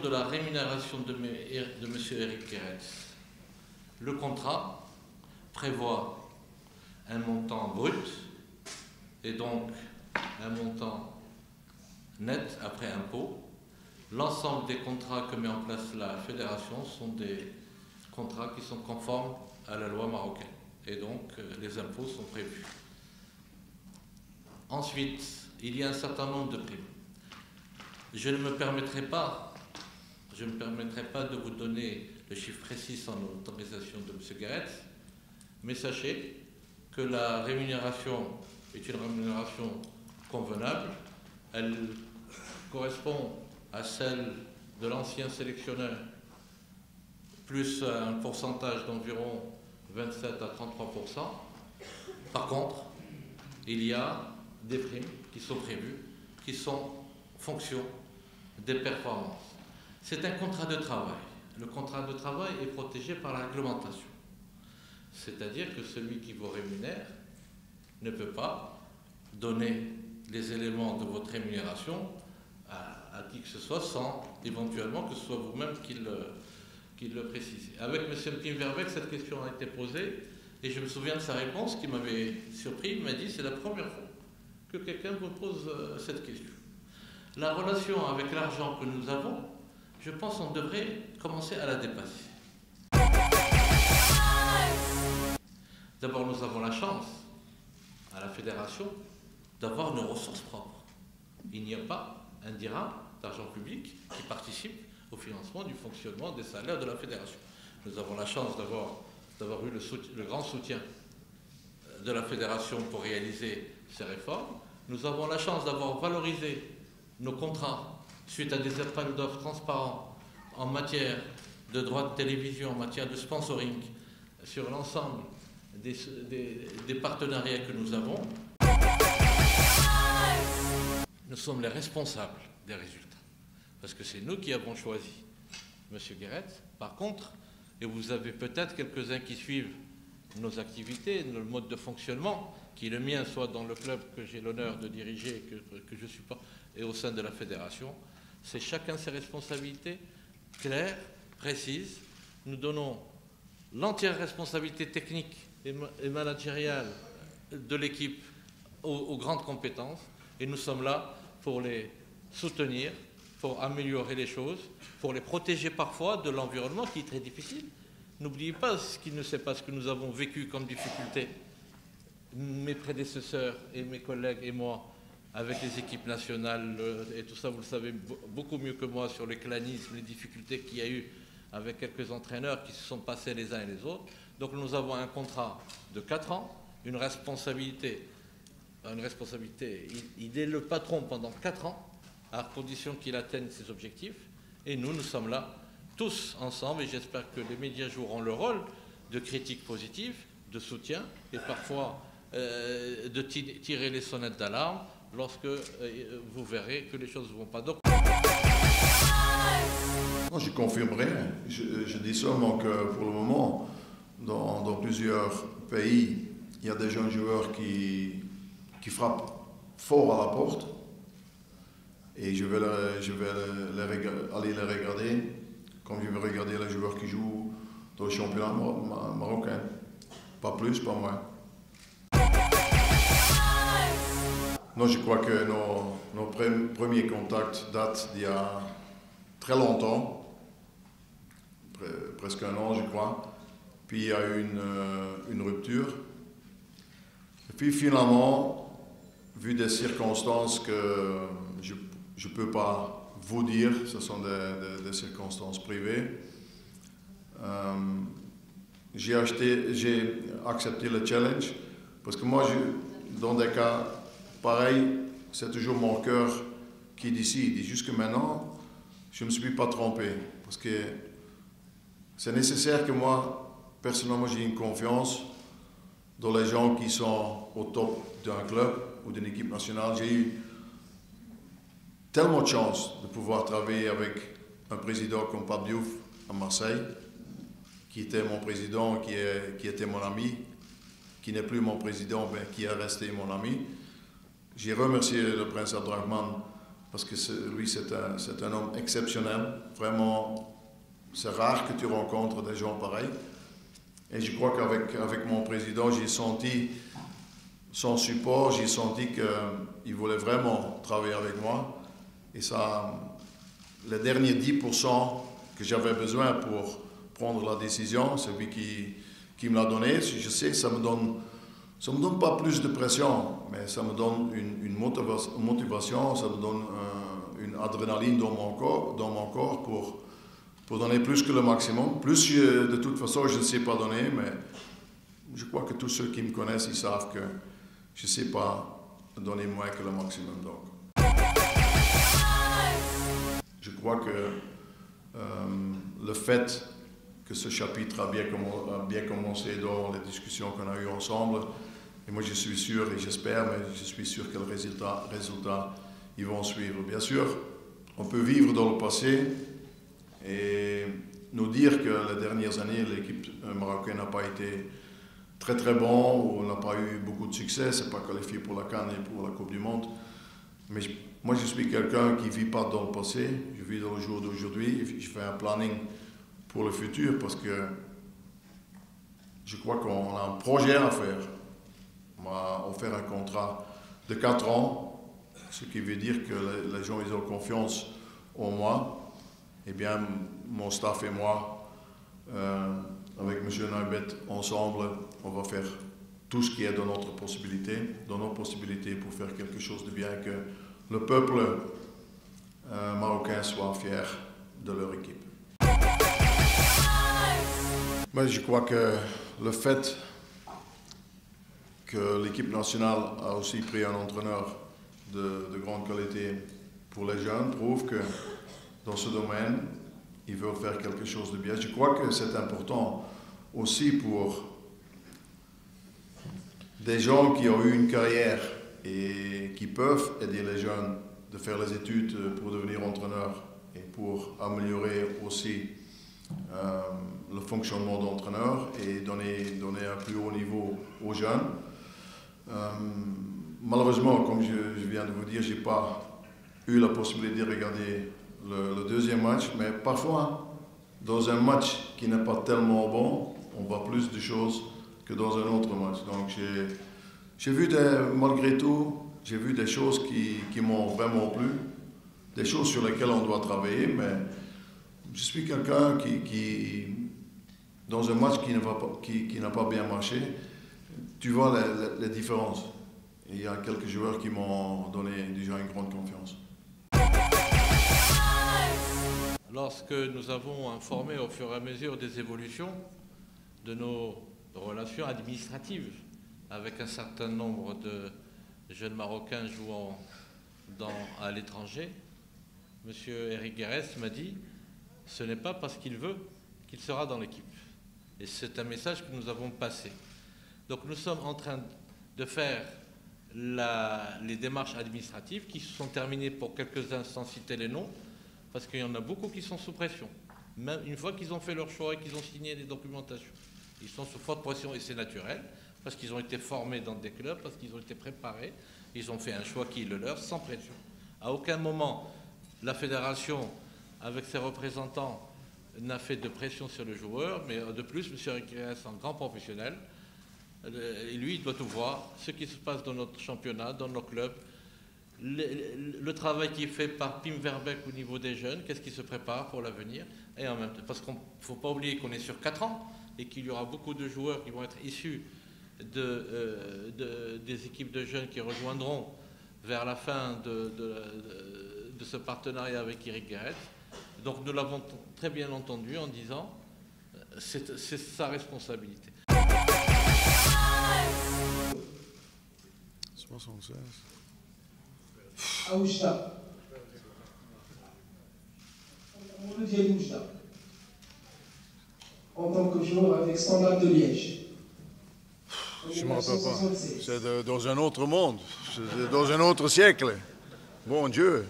de la rémunération de M. Eric Guéretz. Le contrat prévoit un montant brut et donc un montant net après impôt. L'ensemble des contrats que met en place la fédération sont des contrats qui sont conformes à la loi marocaine et donc les impôts sont prévus. Ensuite, il y a un certain nombre de primes. Je ne me permettrai pas de vous donner le chiffre précis sans l'autorisation de M. Guéretz, mais sachez que la rémunération est une rémunération convenable. Elle correspond à celle de l'ancien sélectionneur, plus un pourcentage d'environ 27 à 33%. Par contre, il y a des primes qui sont prévues, qui sont fonction des performances. C'est un contrat de travail. Le contrat de travail est protégé par la réglementation. C'est-à-dire que celui qui vous rémunère ne peut pas donner les éléments de votre rémunération à qui que ce soit sans éventuellement que ce soit vous-même qui le précise. Avec M. Pimverbeck, cette question a été posée et je me souviens de sa réponse qui m'avait surpris. Il m'a dit: c'est la première fois que quelqu'un vous pose cette question. La relation avec l'argent que nous avons, je pense qu'on devrait commencer à la dépasser. D'abord, nous avons la chance, à la fédération, d'avoir nos ressources propres. Il n'y a pas un dirham d'argent public qui participe au financement du fonctionnement des salaires de la fédération. Nous avons la chance d'avoir eu le grand soutien de la fédération pour réaliser ces réformes. Nous avons la chance d'avoir valorisé nos contrats suite à des appels d'offres transparents en matière de droits de télévision, en matière de sponsoring, sur l'ensemble des partenariats que nous avons. Nous sommes les responsables des résultats, parce que c'est nous qui avons choisi M. Guéretz. Par contre, et vous avez peut-être quelques-uns qui suivent nos activités, notre mode de fonctionnement, qui est le mien, soit dans le club que j'ai l'honneur de diriger, que je supporte, et au sein de la fédération, c'est chacun ses responsabilités claires, précises. Nous donnons l'entière responsabilité technique et managériale de l'équipe aux grandes compétences, et nous sommes là pour les soutenir, pour améliorer les choses, pour les protéger parfois de l'environnement qui est très difficile. N'oubliez pas ce qui ne sait pas ce que nous avons vécu comme difficulté, mes prédécesseurs et mes collègues et moi, avec les équipes nationales et tout ça, vous le savez beaucoup mieux que moi sur le clanisme, les difficultés qu'il y a eu avec quelques entraîneurs qui se sont passés les uns et les autres. Donc nous avons un contrat de 4 ans, une responsabilité, il est le patron pendant 4 ans, à condition qu'il atteigne ses objectifs, et nous sommes là tous ensemble, et j'espère que les médias joueront le rôle de critique positive, de soutien, et parfois de tirer les sonnettes d'alarme lorsque vous verrez que les choses ne vont pas. Donc... Non, je confirme rien. Je dis seulement que pour le moment, dans plusieurs pays, il y a des jeunes joueurs qui frappent fort à la porte. Et je vais aller les regarder, comme je vais regarder les joueurs qui jouent dans le championnat marocain. Pas plus, pas moins. Non, je crois que nos premiers contacts datent d'il y a très longtemps, presque 1 an, je crois. Puis il y a eu une rupture. Et puis finalement, vu des circonstances que je ne peux pas vous dire, ce sont des circonstances privées, j'ai accepté le challenge, parce que moi, dans des cas pareils, c'est toujours mon cœur qui décide. Et jusque maintenant, je ne me suis pas trompé, parce que c'est nécessaire que moi, personnellement, j'ai une confiance dans les gens qui sont au top d'un club ou d'une équipe nationale. J'ai eu tellement de chance de pouvoir travailler avec un président comme Pape Diouf à Marseille, qui était mon président, qui était mon ami, qui n'est plus mon président, mais qui est resté mon ami. J'ai remercié le prince Abdelrahman parce que lui, c'est un homme exceptionnel. Vraiment, c'est rare que tu rencontres des gens pareils. Et je crois qu'avec mon président, j'ai senti son support, j'ai senti qu'il voulait vraiment travailler avec moi. Et ça, les derniers 10% que j'avais besoin pour prendre la décision, c'est lui qui me l'a donné. Je sais, ça me donne pas plus de pression, mais ça me donne une motivation, ça me donne une adrénaline dans mon corps pour donner plus que le maximum. Plus, de toute façon, je ne sais pas donner, mais je crois que tous ceux qui me connaissent, ils savent que je ne sais pas donner moins que le maximum. Donc, je crois que le fait que ce chapitre a bien commencé dans les discussions qu'on a eues ensemble, et moi je suis sûr et j'espère, mais je suis sûr que le résultat, ils vont suivre. Bien sûr, on peut vivre dans le passé et nous dire que les dernières années, l'équipe marocaine n'a pas été très très bon, ou n'a pas eu beaucoup de succès, c'est pas qualifié pour la CAN et pour la Coupe du Monde. Mais moi je suis quelqu'un qui ne vit pas dans le passé, je vis dans le jour d'aujourd'hui, je fais un planning pour le futur parce que je crois qu'on a un projet à faire. On m'a offert un contrat de 4 ans, ce qui veut dire que les gens ils ont confiance en moi. Eh bien, mon staff et moi, avec M. Neubet, ensemble, on va faire tout ce qui est dans notre possibilité, dans nos possibilités pour faire quelque chose de bien, que le peuple marocain soit fier de leur équipe. Mais je crois que le fait que l'équipe nationale a aussi pris un entraîneur de grande qualité pour les jeunes prouve que dans ce domaine, ils veulent faire quelque chose de bien. Je crois que c'est important aussi pour des gens qui ont eu une carrière et qui peuvent aider les jeunes de faire les études pour devenir entraîneur et pour améliorer aussi le fonctionnement d'entraîneur et donner un plus haut niveau aux jeunes. Malheureusement, comme je viens de vous dire, je n'ai pas eu la possibilité de regarder le deuxième match, mais parfois, dans un match qui n'est pas tellement bon, on voit plus de choses que dans un autre match. Donc j'ai vu malgré tout, j'ai vu des choses qui m'ont vraiment plu, des choses sur lesquelles on doit travailler, mais je suis quelqu'un qui dans un match qui n'a pas bien marché, tu vois les différences. Et il y a quelques joueurs qui m'ont donné déjà une grande confiance. Lorsque nous avons informé au fur et à mesure des évolutions de nos relations administratives avec un certain nombre de jeunes Marocains jouant à l'étranger, M. Eric Guérès m'a dit « ce n'est pas parce qu'il veut qu'il sera dans l'équipe ». Et c'est un message que nous avons passé. Donc nous sommes en train de faire les démarches administratives qui se sont terminées pour quelques-uns sans citer les noms, parce qu'il y en a beaucoup qui sont sous pression. Même une fois qu'ils ont fait leur choix et qu'ils ont signé des documentations, ils sont sous forte pression et c'est naturel, parce qu'ils ont été formés dans des clubs, parce qu'ils ont été préparés, ils ont fait un choix qui est le leur sans pression. À aucun moment, la fédération, avec ses représentants, n'a fait de pression sur le joueur, mais de plus, M. Eric est un grand professionnel, et lui, il doit tout voir, ce qui se passe dans notre championnat, dans nos clubs, le travail qui est fait par Pim Verbeek au niveau des jeunes, qu'est-ce qui se prépare pour l'avenir, et en même temps, parce qu'il ne faut pas oublier qu'on est sur 4 ans, et qu'il y aura beaucoup de joueurs qui vont être issus des équipes de jeunes qui rejoindront vers la fin de ce partenariat avec Eric Guérès. Donc nous l'avons très bien entendu en disant c'est sa responsabilité. 76. Aouchta. Olivier Aouchta. En tant que joueur avec Standard de Liège. Je ne me rappelle pas. C'est dans un autre monde, c'est dans un autre siècle. Bon Dieu.